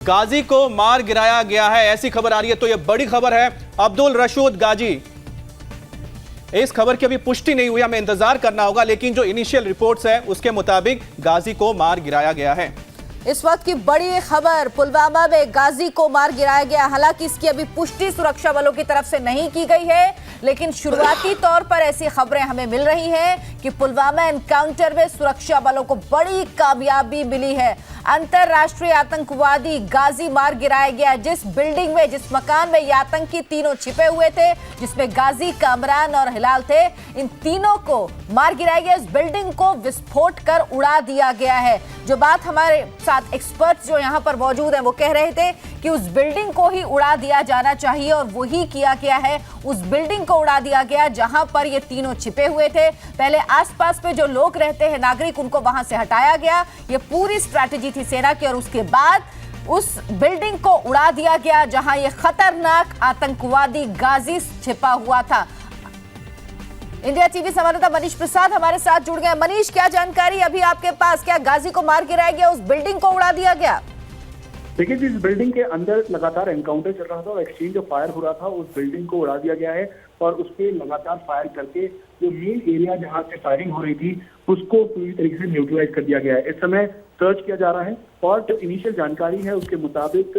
गाजी को मार गिराया गया है, ऐसी खबर आ रही है। तो यह बड़ी खबर है। अब्दुल रशीद गाजी, इस खबर की अभी पुष्टि नहीं हुई, हमें इंतजार करना होगा, लेकिन जो इनिशियल रिपोर्ट्स है उसके मुताबिक गाजी को मार गिराया गया है। इस वक्त की बड़ी खबर, पुलवामा में गाजी को मार गिराया गया। हालांकि इसकी अभी पुष्टि सुरक्षा बलों की तरफ से नहीं की गई है, लेकिन शुरुआती तौर पर ऐसी खबरें हमें मिल रही हैं कि पुलवामा एनकाउंटर में सुरक्षा बलों को बड़ी कामयाबी मिली है। अंतरराष्ट्रीय आतंकवादी गाजी मार गिराया गया। जिस बिल्डिंग में, जिस मकान में ये आतंकी तीनों छिपे हुए थे, जिसमें गाजी, कामरान और हिलाल थे, इन तीनों को मार गिराया गया। इस बिल्डिंग को विस्फोट कर उड़ा दिया गया है। जो बात हमारे साथ एक्सपर्ट्स जो यहाँ पर मौजूद हैं वो कह रहे थे कि उस बिल्डिंग को ही उड़ा दिया जाना चाहिए, और वही किया गया है। उस बिल्डिंग को उड़ा दिया गया जहां पर ये तीनों छिपे हुए थे। पहले आसपास पे जो लोग रहते हैं, नागरिक, उनको वहां से हटाया गया। ये पूरी स्ट्रैटेजी थी सेना की, और उसके बाद उस बिल्डिंग को उड़ा दिया गया जहां ये खतरनाक आतंकवादी गाजी छिपा हुआ था। इंडिया टीवी संवाददाता मनीष प्रसाद हमारे साथ जुड़ गए। मनीष, क्या जानकारी अभी आपके पास? क्या गाजी को मार गिराया गया, उस बिल्डिंग को उड़ा दिया गया? देखिए, जिस बिल्डिंग के अंदर लगातार एनकाउंटर चल रहा था और एक्सचेंज ऑफ फायर हो रहा था, उस बिल्डिंग को उड़ा दिया गया है, और उस पर लगातार फायर करके जो मेन एरिया जहां से फायरिंग हो रही थी उसको पूरी तरीके से न्यूट्रलाइज कर दिया गया है। इस समय सर्च किया जा रहा है, और जो इनिशियल जानकारी है उसके मुताबिक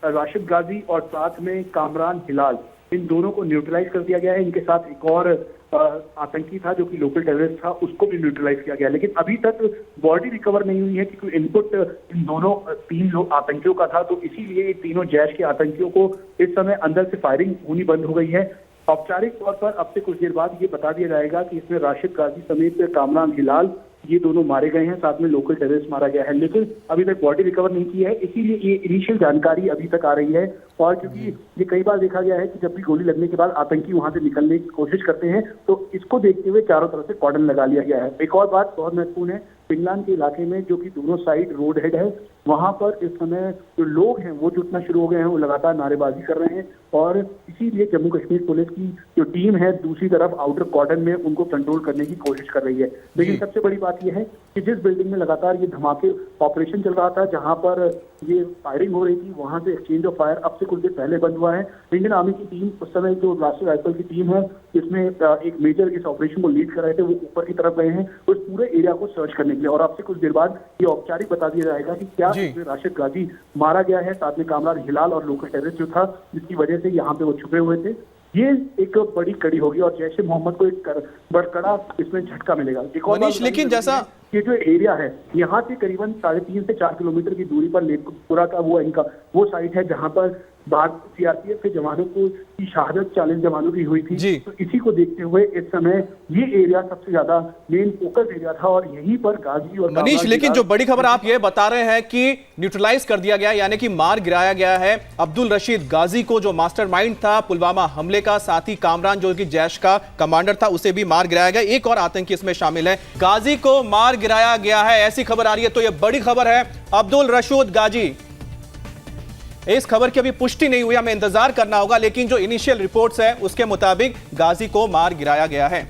राशिद गाजी और साथ में कामरान हिलाल, इन दोनों को न्यूट्रलाइज कर दिया गया है। इनके साथ एक और आतंकी था जो कि लोकल टेररिस्ट था, उसको भी न्यूट्रलाइज किया गया। लेकिन अभी तक बॉडी रिकवर नहीं हुई है, क्योंकि इनपुट इन दोनों तीन लोग आतंकियों का था, तो इसीलिए तीनों जैश के आतंकियों को इस समय अंदर से फायरिंग होनी बंद हो गई है। औपचारिक तौर पर अब से कुछ देर बाद ये बता दिया जाएगा कि इसमें राशिद गाजी समेत कामरान हिलाल, ये दोनों मारे गए हैं, साथ में लोकल टेररिस्ट मारा गया है। लेकिन अभी तक बॉडी रिकवर नहीं की है, इसीलिए ये इनिशियल जानकारी अभी तक आ रही है। और क्योंकि ये कई बार देखा गया है कि जब भी गोली लगने के बाद आतंकी वहां से निकलने की कोशिश करते हैं, तो इसको देखते हुए चारों तरफ से कॉर्डन लगा लिया गया है। एक और बात बहुत महत्वपूर्ण है, पिंगलान के इलाके में जो कि दोनों साइड रोड हेड है, वहां पर इस समय जो लोग हैं वो जुटना शुरू हो गए हैं, वो लगातार नारेबाजी कर रहे हैं, और इसीलिए जम्मू कश्मीर पुलिस की जो टीम है दूसरी तरफ आउटर कॉर्डन में उनको कंट्रोल करने की कोशिश कर रही है। लेकिन सबसे बड़ी बात यह है कि जिस बिल्डिंग में लगातार ये धमाके ऑपरेशन चल रहा था, जहां पर ये फायरिंग हो रही थी, वहां से एक्सचेंज ऑफ फायर अब से कुछ देर पहले बंद हुआ है। इंडियन आर्मी की टीम, उस समय जो राष्ट्रीय राइफल की टीम है, इसमें एक मेजर इस ऑपरेशन को लीड कर रहे थे, वो ऊपर की तरफ गए हैं उस पूरे एरिया को सर्च करने के लिए। और अब से कुछ देर बाद ये औपचारिक बता दिया जाएगा कि क्या राशिद गाजी मारा गया है, साथ में कामरान हिलाल और लोकल टेररिस्ट जो था, जिसकी वजह से यहाँ पे वो छुपे हुए थे। ये एक बड़ी कड़ी होगी, और जैश ए मोहम्मद को एक बड़ा इसमें झटका मिलेगा। मनीष, लेकिन जैसा ये जो एरिया है, यहाँ से करीबन 3.5 से 4 किलोमीटर की दूरी पर लेटपुरा का वो साइट है जहाँ पर भारत सीआरपीएफ के जवानों की शहादत 40 जवानों की हुई थी। तो इसी को देखते हुए इस समय ये एरिया सबसे ज्यादा मेन फोकस एरिया था, और यहीं पर गाजी और मनीष, लेकिन जो बड़ी खबर आप ये बता रहे हैं कि न्यूट्रलाइज कर दिया गया, यानी कि मार गिराया गया है अब्दुल रशीद गाजी को, जो मास्टरमाइंड था पुलवामा हमले का। साथ ही कामरान जो कि जैश का कमांडर था, उसे भी मार गिराया गया। एक और आतंकी इसमें शामिल है। गाजी को मार गिराया गया है, ऐसी खबर आ रही है। तो यह बड़ी खबर है। अब्दुल रशीद गाजी, इस खबर की अभी पुष्टि नहीं हुई, हमें इंतजार करना होगा, लेकिन जो इनिशियल रिपोर्ट्स है उसके मुताबिक गाजी को मार गिराया गया है।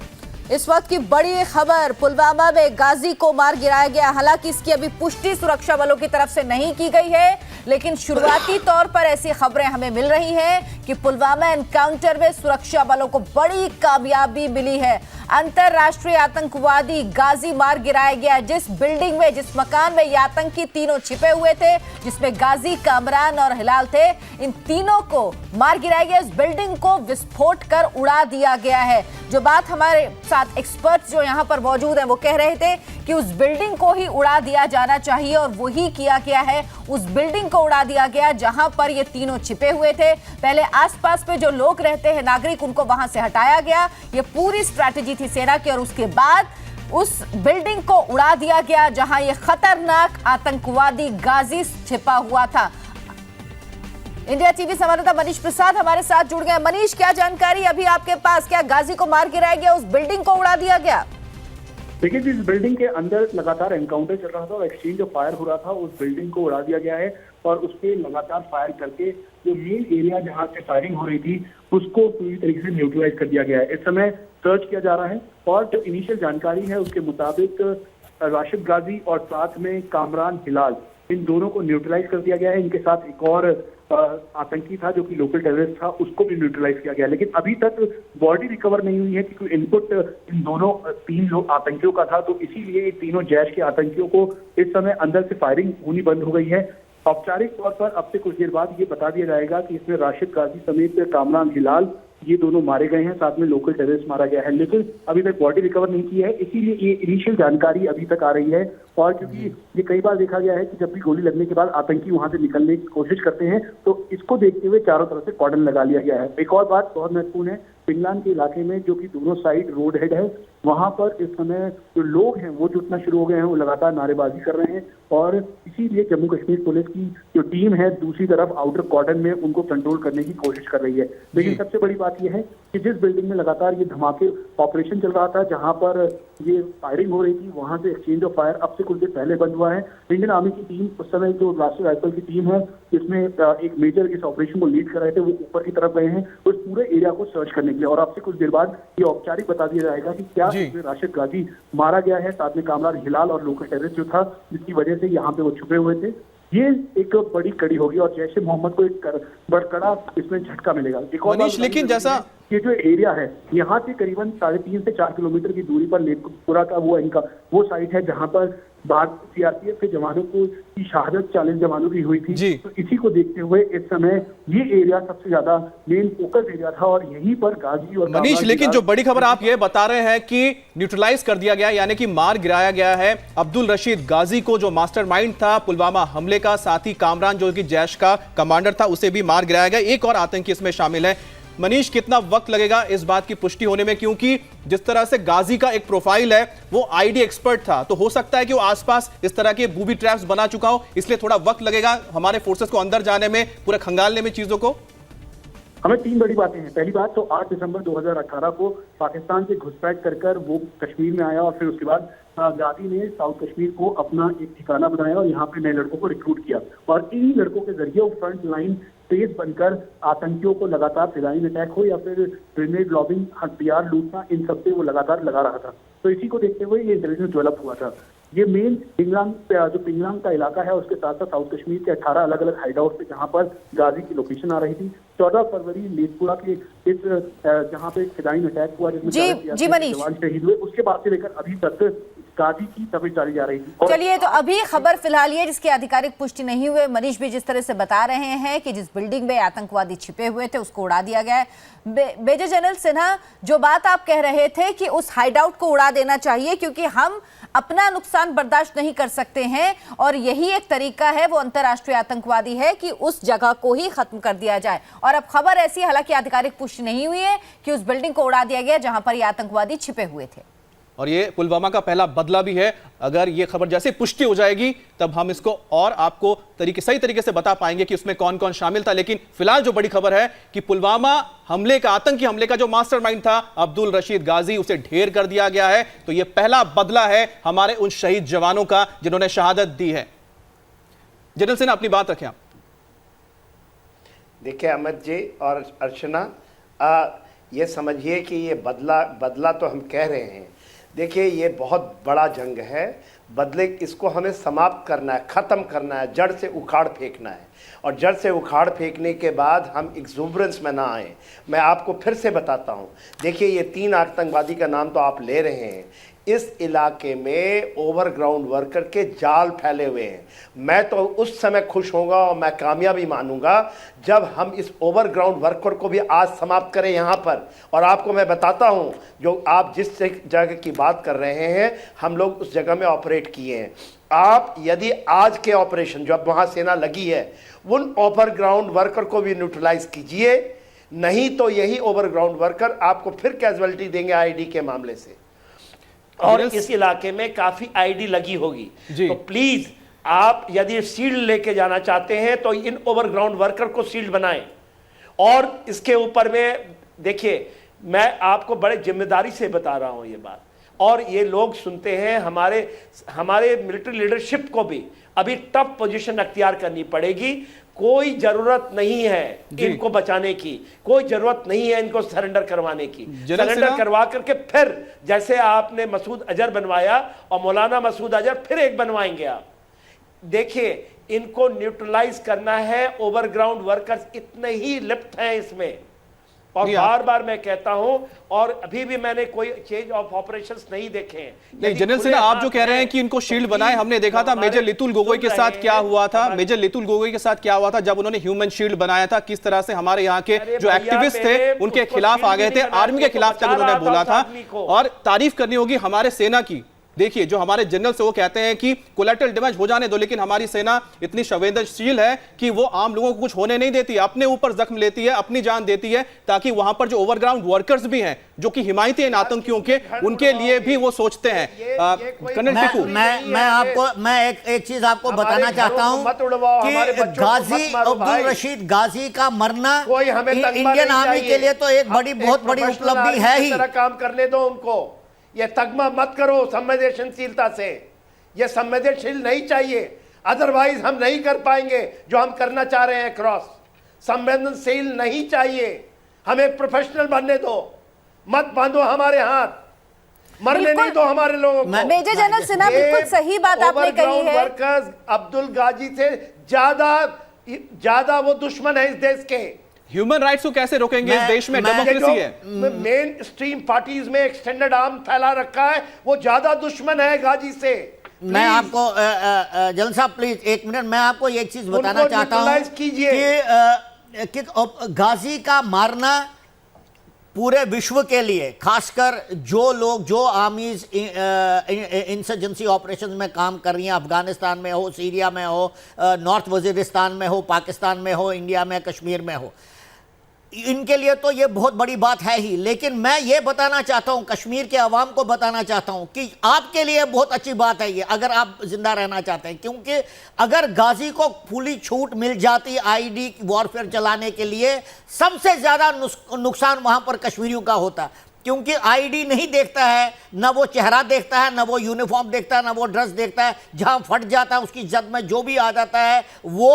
इस वक्त की बड़ी खबर, पुलवामा में गाजी को मार गिराया गया। हालांकि इसकी अभी पुष्टि सुरक्षा बलों की तरफ से नहीं की गई है, लेकिन शुरुआती तौर पर ऐसी खबरें हमें मिल रही हैं कि पुलवामा एनकाउंटर में सुरक्षा बलों को बड़ी कामयाबी मिली है। अंतरराष्ट्रीय आतंकवादी गाजी मार गिराया गया। जिस बिल्डिंग में, जिस मकान में ये आतंकी तीनों छिपे हुए थे, जिसमें गाजी, कामरान और हिलाल थे, इन तीनों को मार गिराया गया। इस बिल्डिंग को विस्फोट कर उड़ा दिया गया है। जो बात हमारे साथ एक्सपर्ट्स जो यहाँ पर मौजूद हैं वो कह रहे थे कि उस बिल्डिंग को ही उड़ा दिया जाना चाहिए, और वही किया गया है। उस बिल्डिंग को उड़ा दिया गया जहां पर ये तीनों छिपे हुए थे। पहले आसपास पे जो लोग रहते हैं, नागरिक, उनको वहां से हटाया गया। ये पूरी स्ट्रैटेजी थी सेना की, और उसके बाद उस बिल्डिंग को उड़ा दिया गया जहां ये खतरनाक आतंकवादी गाजी छिपा हुआ था। इंडिया टीवी संवाददाता मनीष प्रसाद हमारे साथ जुड़ गए। मनीष, क्या जानकारी अभी आपके पास? क्या गाजी को मार गिराया गया, उस बिल्डिंग को उड़ा दिया गया? देखिए, जिस बिल्डिंग के अंदर लगातार एनकाउंटर चल रहा था और एक्सचेंज ऑफ फायर हो रहा था, उस बिल्डिंग को उड़ा दिया गया है, और उस पर लगातार फायर करके जो मेन एरिया जहां से फायरिंग हो रही थी उसको पूरी तरीके से न्यूट्रलाइज कर दिया गया है। इस समय सर्च किया जा रहा है, और जो इनिशियल जानकारी है उसके मुताबिक राशिद गाजी और साथ में कामरान हिलाल, इन दोनों को न्यूट्रलाइज कर दिया गया है। इनके साथ एक और आतंकी था जो कि लोकल टेररिस्ट था, उसको भी न्यूट्रलाइज किया गया। लेकिन अभी तक बॉडी रिकवर नहीं हुई है क्योंकि इनपुट इन दोनों 3 लोग आतंकियों का था, तो इसीलिए ये तीनों जैश के आतंकियों को इस समय अंदर से फायरिंग होनी बंद हो गई है। औपचारिक तौर पर अब से कुछ देर बाद ये बता दिया जाएगा कि इसमें राशिद गाजी समेत कामरान हिलाल ये दोनों मारे गए हैं, साथ में लोकल टेररिस्ट मारा गया है। लेकिन अभी तक बॉडी रिकवर नहीं की है, इसीलिए ये इनिशियल जानकारी अभी तक आ रही है। और क्योंकि ये कई बार देखा गया है कि जब भी गोली लगने के बाद आतंकी वहां से निकलने की कोशिश करते हैं, तो इसको देखते हुए चारों तरफ से कॉर्डन लगा लिया गया है। एक और बात बहुत महत्वपूर्ण है, पिंगलान के इलाके में जो कि दोनों साइड रोड हेड है, वहां पर इस समय जो लोग हैं वो जुटना शुरू हो गए हैं, वो लगातार नारेबाजी कर रहे हैं और इसीलिए जम्मू कश्मीर पुलिस की जो टीम है दूसरी तरफ आउटर कॉर्डन में उनको कंट्रोल करने की कोशिश कर रही है। लेकिन सबसे बड़ी बात यह है कि जिस बिल्डिंग में लगातार ये धमाके ऑपरेशन चल रहा था, जहां पर ये फायरिंग हो रही थी, वहां से एक्सचेंज ऑफ फायर अब से कुछ देर पहले बंद हुआ है। इंडियन आर्मी की टीम उस समय जो राष्ट्रीय राइफल की टीम है, इसमें एक मेजर इस ऑपरेशन को लीड कर रहे थे, वो ऊपर की तरफ गए हैं उस पूरे एरिया को सर्च करने के लिए। और आपसे कुछ देर बाद ये औपचारिक बता दिया जाएगा कि क्या इसमें राशिद गाजी मारा गया है, साथ में कामरान हिलाल और लोकल टेररिस्ट जो था जिसकी वजह से यहाँ पे वो छुपे हुए थे। ये एक बड़ी कड़ी होगी और जैश ए मोहम्मद को एक बड़ा इसमें झटका मिलेगा। एक और मनीष, लेकिन जैसा ये जो एरिया है यहाँ से करीबन 3.5 से 4 किलोमीटर की दूरी पर लेकपुरा का वो साइट है जहाँ पर भारत सीआरपीएफ के जवानों की शहादत 40 जवानों की हुई थी। तो इसी को देखते हुए इस समय ये एरिया सबसे ज्यादा मेन फोकस एरिया था और यहीं पर गाजी और मनीष, लेकिन जो बड़ी खबर आप ये बता रहे हैं कि न्यूट्रलाइज कर दिया गया, यानी कि मार गिराया गया है अब्दुल रशीद गाजी को, जो मास्टरमाइंड था पुलवामा हमले का, साथ ही कामरान जो कि जैश का कमांडर था उसे भी मार गिराया गया। एक और आतंकी इसमें शामिल है। मनीष, कितना वक्त लगेगा इस बात की पुष्टि होने में, क्योंकि जिस तरह से गाजी का एक प्रोफाइल है वो आईडी एक्सपर्ट था, तो हो सकता है कि वो आसपास इस तरह के बूबी ट्रैप्स बना चुका हो, इसलिए थोड़ा वक्त लगेगा हमारे फोर्सेस को अंदर जाने में, पूरा खंगालने में चीजों को। हमें 3 बड़ी बातें हैं। पहली बात तो 8 दिसंबर 2018 को पाकिस्तान से घुसपैठ कर वो कश्मीर में आया और फिर उसके बाद गाजी ने साउथ कश्मीर को अपना एक ठिकाना बनाया और यहाँ पे नए लड़कों को रिक्रूट किया और इन्हीं लड़कों के जरिए वो फ्रंट लाइन तेज बनकर आतंकियों को लगातार फिजाइन अटैक हो या फिर ग्रेनेड लॉबिंग, हथियार लूटना, इन सब पे वो लगातार लगा रहा था। तो इसी को देखते हुए ये इंटेलिजेंस डेवलप हुआ था। ये मेन पिंगलांग का इलाका है, उसके साथ साथ साउथ कश्मीर के 18 अलग अलग हाइड आउट पे जहाँ पर गाजी की लोकेशन आ रही थी। 14 फरवरी लेकपुरा के इस जहाँ पे फिजाइन अटैक हुआ जिसमें जवान शहीद हुए, उसके बाद से लेकर अभी तक गाजी की तभी जारी जा रही थी। चलिए, तो अभी खबर फिलहाल ये जिसकी आधिकारिक पुष्टि नहीं हुई। मनीष भी जिस तरह से बता रहे हैं कि जिस बिल्डिंग में आतंकवादी छिपे हुए थे उसको उड़ा दिया गया है। मेजर जनरल सिन्हा, जो बात आप कह रहे थे कि उस हाइडआउट को उड़ा देना चाहिए क्योंकि हम अपना नुकसान बर्दाश्त नहीं कर सकते हैं और यही एक तरीका है, वो अंतर्राष्ट्रीय आतंकवादी है, कि उस जगह को ही खत्म कर दिया जाए। और अब खबर ऐसी, हालांकि आधिकारिक पुष्टि नहीं हुई है, कि उस बिल्डिंग को उड़ा दिया गया जहां पर ये आतंकवादी छिपे हुए थे। और ये पुलवामा का पहला बदला भी है। अगर ये खबर जैसे पुष्टि हो जाएगी तब हम इसको और आपको सही तरीके से बता पाएंगे कि उसमें कौन कौन शामिल था। लेकिन फिलहाल जो बड़ी खबर है कि पुलवामा हमले का, आतंकी हमले का जो मास्टरमाइंड था अब्दुल रशीद गाजी, उसे ढेर कर दिया गया है। तो ये पहला बदला है हमारे उन शहीद जवानों का जिन्होंने शहादत दी है। जनरल सिन्हा, अपनी बात रखें आप। देखिए अहमद जी और अर्चना, ये समझिए कि ये बदला तो हम कह रहे हैं। देखिए ये बहुत बड़ा जंग है, बदले इसको हमें समाप्त करना है, ख़त्म करना है, जड़ से उखाड़ फेंकना है। और जड़ से उखाड़ फेंकने के बाद हम एक्सूबरेंस में ना आए। मैं आपको फिर से बताता हूँ, देखिए ये 3 आतंकवादी का नाम तो आप ले रहे हैं। इस इलाके में ओवरग्राउंड वर्कर के जाल फैले हुए हैं। मैं तो उस समय खुश होऊंगा और मैं कामयाबी मानूंगा जब हम इस ओवरग्राउंड वर्कर को भी आज समाप्त करें यहाँ पर। और आपको मैं बताता हूँ, जो आप जिस जगह की बात कर रहे हैं, हम लोग उस जगह में ऑपरेट किए हैं। आप यदि आज के ऑपरेशन जो अब वहाँ सेना लगी है, उन ओवरग्राउंड वर्कर को भी न्यूट्रलाइज कीजिए, नहीं तो यही ओवरग्राउंड वर्कर आपको फिर कैजुअलिटी देंगे आईडी के मामले से। और इस इलाके में काफी आईडी लगी होगी। तो प्लीज आप यदि शील्ड लेके जाना चाहते हैं तो इन ओवरग्राउंड वर्कर को शील्ड बनाएं। और इसके ऊपर में देखिए, मैं आपको बड़े जिम्मेदारी से बता रहा हूं ये बात, और ये लोग सुनते हैं। हमारे मिलिट्री लीडरशिप को भी अभी टफ पोजीशन अख्तियार करनी पड़ेगी। कोई जरूरत नहीं है इनको बचाने की, कोई जरूरत नहीं है इनको सरेंडर करवाने की। सरेंडर करवा करके फिर जैसे आपने मसूद अजहर बनवाया और मौलाना मसूद अजहर फिर एक बनवाएंगे आप। देखिए इनको न्यूट्रलाइज करना है। ओवरग्राउंड वर्कर्स इतने ही लिप्त हैं इसमें, और बार बार मैं कहता हूं, और अभी भी मैंने कोई चेंज ऑफ ऑपरेशंस नहीं देखे हैं। नहीं, जनरल सिन्हा, आप जो कह रहे हैं कि इनको शील्ड बनाए, हमने देखा था मेजर लितुल गोगोई के साथ क्या हुआ था। मेजर लितुल गोगोई के साथ क्या हुआ था जब उन्होंने ह्यूमन शील्ड बनाया था, किस तरह से हमारे यहाँ के जो एक्टिविस्ट थे उनके खिलाफ आ गए थे, आर्मी के खिलाफ तक उन्होंने बोला था। और तारीफ करनी होगी हमारे सेना की। देखिए, जो हमारे जनरल से वो कहते हैं कि कोलैटरल डैमेज हो जाने दो, लेकिन हमारी सेना इतनी संवेदनशील है कि वो आम लोगों को कुछ होने नहीं देती, अपने ऊपर जख्म लेती है, अपनी जान देती है, ताकि वहां पर जो ओवरग्राउंड वर्कर्स भी हैं जो कि हिमायती हैं इन आतंकियों के, उनके लिए भी वो सोचते हैं। कर्नल टिकू, मैं एक चीज आपको बताना चाहता हूं कि गाजी अब्दुल रशीद गाजी का मरना इंडियन आर्मी के लिए तो एक बहुत बड़ी उपलब्धि है ही। काम करने दो उनको, ये तगमा मत करो संवेदनशीलता से, ये संवेदनशील नहीं चाहिए, अदरवाइज हम नहीं कर पाएंगे जो हम करना चाह रहे हैं क्रॉस। संवेदनशील नहीं चाहिए, हमें प्रोफेशनल बनने दो, मत बांधो हमारे हाथ, मरने नहीं दो हमारे लोगों को। मेजर जनरल सिन्हा, बिल्कुल सही बात आपने कही है। वर्कर्स अब्दुल गाजी से ज्यादा वो दुश्मन है इस देश के। ह्यूमन राइट्स को कैसे रोकेंगे? इस देश में डेमोक्रेसी है। मेन स्ट्रीम पार्टीज में एक्सटेंडेड आर्म फैला रखा है, वो ज्यादा दुश्मन है गाजी से। मैं आपको जनरल साहब प्लीज एक मिनट, मैं आपको एक चीज बताना चाहता हूं कि गाजी का मारना पूरे विश्व के लिए, खासकर जो आर्मीज इंसर्जेंसी ऑपरेशन में काम कर रही हैं, अफगानिस्तान में हो, सीरिया में हो, नॉर्थ वजीरिस्तान में हो, पाकिस्तान में हो, इंडिया में, कश्मीर में हो, इनके लिए तो ये बहुत बड़ी बात है ही। लेकिन मैं ये बताना चाहता हूं, कश्मीर के अवाम को बताना चाहता हूं कि आपके लिए बहुत अच्छी बात है ये, अगर आप जिंदा रहना चाहते हैं, क्योंकि अगर गाजी को खुली छूट मिल जाती आईडी वॉरफेयर चलाने के लिए, सबसे ज्यादा नुकसान वहां पर कश्मीरियों का होता, क्योंकि आईडी नहीं देखता है, ना वो चेहरा देखता है, ना वो यूनिफॉर्म देखता है, ना वो ड्रेस देखता है। जहां फट जाता है उसकी जद में जो भी आ जाता है वो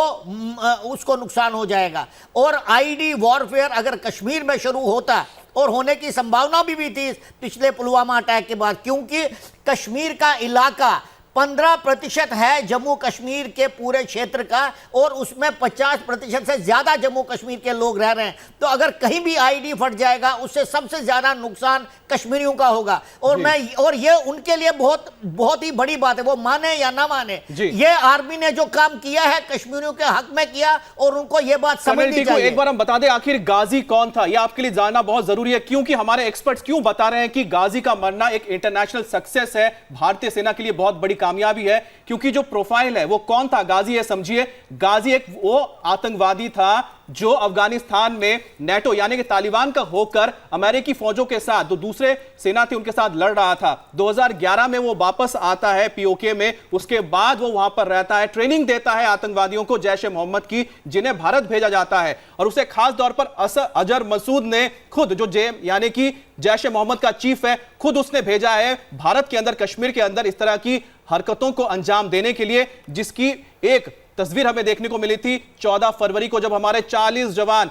उसको नुकसान हो जाएगा। और आईडी वॉरफेयर अगर कश्मीर में शुरू होता, और होने की संभावना भी थी पिछले पुलवामा अटैक के बाद, क्योंकि कश्मीर का इलाका 15% है जम्मू कश्मीर के पूरे क्षेत्र का, और उसमें 50% से ज्यादा जम्मू कश्मीर के लोग रह रहे हैं। तो अगर कहीं भी आईडी फट जाएगा, उससे सबसे ज्यादा नुकसान कश्मीरियों का होगा। और ये उनके लिए बहुत ही बड़ी बात है, वो माने या ना माने। ये आर्मी ने जो काम किया है कश्मीरियों के हक में किया, और उनको ये बात समझनी चाहिए। एक बार हम बता दें, आखिर गाजी कौन था, ये आपके लिए जानना बहुत जरूरी है, क्योंकि हमारे एक्सपर्ट्स क्यों बता रहे हैं कि गाजी का मरना एक इंटरनेशनल सक्सेस है, भारतीय सेना के लिए बहुत बड़ी कामयाबी है। क्योंकि जो प्रोफाइल है वो कौन था गाजी है, समझिए। गाजी एक वो आतंकवादी था जो अफगानिस्तान में नेटो यानी कि तालिबान का होकर अमेरिकी फौजों के साथ, जो दूसरे सेना थे उनके साथ लड़ रहा था। 2011 में वो वापस आता है पीओके में, उसके बाद वो वहां पर रहता है, ट्रेनिंग देता है आतंकवादियों को, जैश ए मोहम्मद की, जिन्हें भारत भेजा जाता है। और उसे खास तौर पर अजहर मसूद ने खुद, जो यानी कि जैश ए मोहम्मद का चीफ है, खुद उसने भेजा है भारत के अंदर, कश्मीर के अंदर इस तरह की हरकतों को अंजाम देने के लिए, जिसकी एक तस्वीर हमें देखने को मिली थी 14 फरवरी को, जब हमारे 40 जवान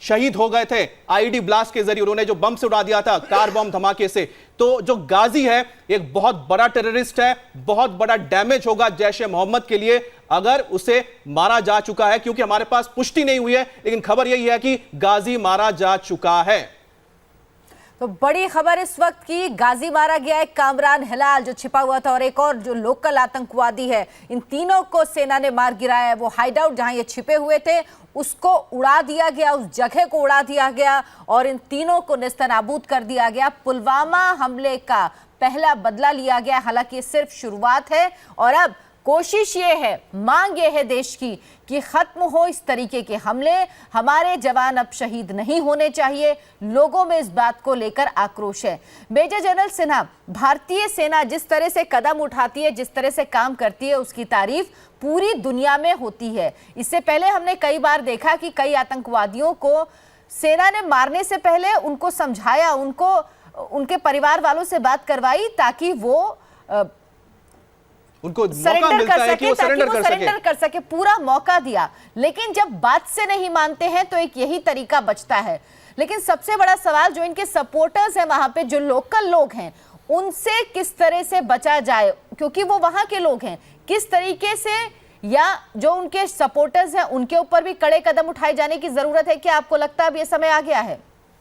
शहीद हो गए थे आईडी ब्लास्ट के जरिए, उन्होंने जो बम से उड़ा दिया था, कार बम धमाके से। तो जो गाजी है एक बहुत बड़ा टेररिस्ट है, बहुत बड़ा डैमेज होगा जैश ए मोहम्मद के लिए अगर उसे मारा जा चुका है, क्योंकि हमारे पास पुष्टि नहीं हुई है, लेकिन खबर यही है कि गाजी मारा जा चुका है। तो बड़ी खबर इस वक्त की, गाजी मारा गया है, कामरान हिलाल जो छिपा हुआ था, और एक और जो लोकल आतंकवादी है, इन तीनों को सेना ने मार गिराया है। वो हाइडआउट जहां ये छिपे हुए थे उसको उड़ा दिया गया, उस जगह को उड़ा दिया गया, और इन तीनों को नेस्तनाबूद कर दिया गया। पुलवामा हमले का पहला बदला लिया गया, हालांकि ये सिर्फ शुरुआत है, और अब कोशिश ये है, मांग ये है देश की कि खत्म हो इस तरीके के हमले, हमारे जवान अब शहीद नहीं होने चाहिए। लोगों में इस बात को लेकर आक्रोश है। मेजर जनरल सिन्हा, भारतीय सेना जिस तरह से कदम उठाती है, जिस तरह से काम करती है, उसकी तारीफ पूरी दुनिया में होती है। इससे पहले हमने कई बार देखा कि कई आतंकवादियों को सेना ने मारने से पहले उनको समझाया, उनको उनके परिवार वालों से बात करवाई, ताकि वो उनको मौका मिलता है कि वो सरेंडर कर सके, पूरा मौका दिया। लेकिन जब बात से नहीं मानते हैं तो एक यही तरीका बचता है। लेकिन सबसे बड़ा सवाल, जो इनके सपोर्टर्स हैं वहां पे, जो लोकल लोग हैं, उनसे किस तरह से बचा जाए, क्योंकि वो वहां के लोग हैं, किस तरीके से या जो उनके सपोर्टर्स हैं उनके ऊपर भी कड़े कदम उठाए जाने की जरूरत है? क्या आपको लगता है अब ये समय आ गया है?